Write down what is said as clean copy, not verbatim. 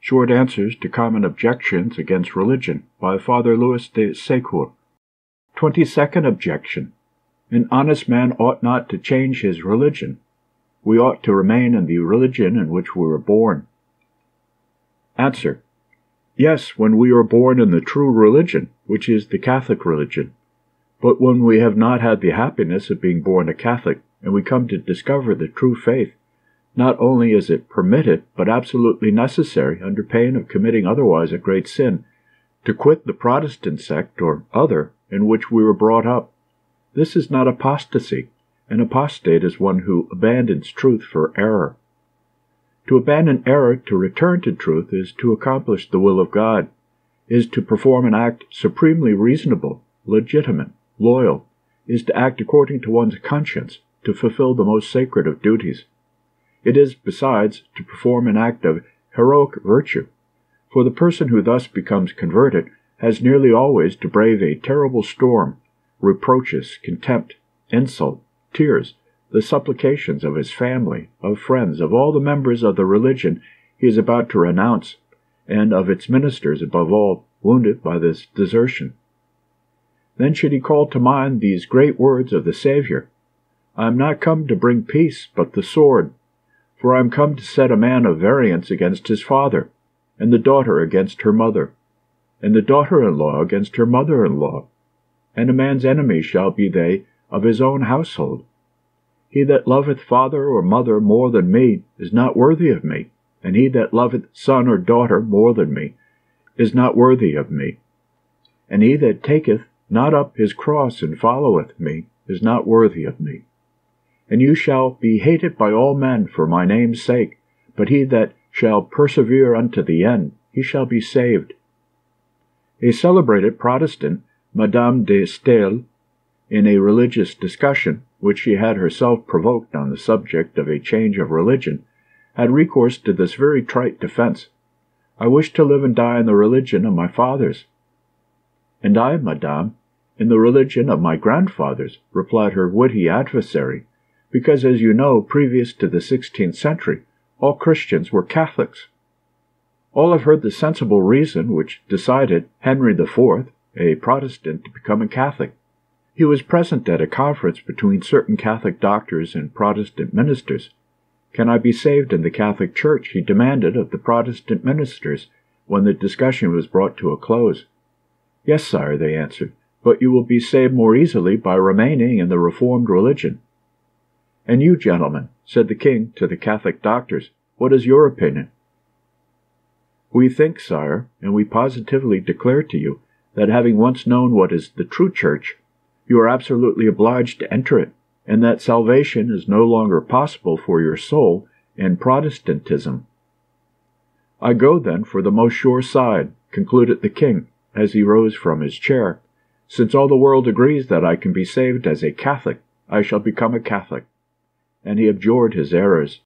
Short Answers to Common Objections Against Religion by Father Louis de Segur. 22nd Objection. An honest man ought not to change his religion. We ought to remain in the religion in which we were born. Answer. Yes, when we are born in the true religion, which is the Catholic religion. But when we have not had the happiness of being born a Catholic, and we come to discover the true faith, not only is it permitted, but absolutely necessary, under pain of committing otherwise a great sin, to quit the Protestant sect or other in which we were brought up. This is not apostasy. An apostate is one who abandons truth for error. To abandon error to return to truth is to accomplish the will of God, is to perform an act supremely reasonable, legitimate, loyal, is to act according to one's conscience, to fulfill the most sacred of duties. It is, besides, to perform an act of heroic virtue, for the person who thus becomes converted has nearly always to brave a terrible storm, reproaches, contempt, insult, tears, the supplications of his family, of friends, of all the members of the religion he is about to renounce, and of its ministers above all, wounded by this desertion. Then should he call to mind these great words of the Saviour, "I am not come to bring peace, but the sword. For I am come to set a man of variance against his father, and the daughter against her mother, and the daughter-in-law against her mother-in-law. And a man's enemies shall be they of his own household. He that loveth father or mother more than me is not worthy of me, and he that loveth son or daughter more than me is not worthy of me. And he that taketh not up his cross and followeth me is not worthy of me. And you shall be hated by all men for my name's sake, but he that shall persevere unto the end, he shall be saved." A celebrated Protestant, Madame de Staël, in a religious discussion, which she had herself provoked on the subject of a change of religion, had recourse to this very trite defense: "I wish to live and die in the religion of my fathers." "And I, madame, in the religion of my grandfathers," replied her witty adversary, "because, as you know, previous to the 16th century, all Christians were Catholics." All have heard the sensible reason which decided Henry IV, a Protestant, to become a Catholic. He was present at a conference between certain Catholic doctors and Protestant ministers. "Can I be saved in the Catholic Church?" he demanded of the Protestant ministers when the discussion was brought to a close. "Yes, sire," they answered, "but you will be saved more easily by remaining in the Reformed religion." "And you, gentlemen," said the king to the Catholic doctors, "what is your opinion?" "We think, sire, and we positively declare to you, that having once known what is the true Church, you are absolutely obliged to enter it, and that salvation is no longer possible for your soul in Protestantism." "I go, then, for the most sure side," concluded the king, as he rose from his chair. "Since all the world agrees that I can be saved as a Catholic, I shall become a Catholic." And he abjured his errors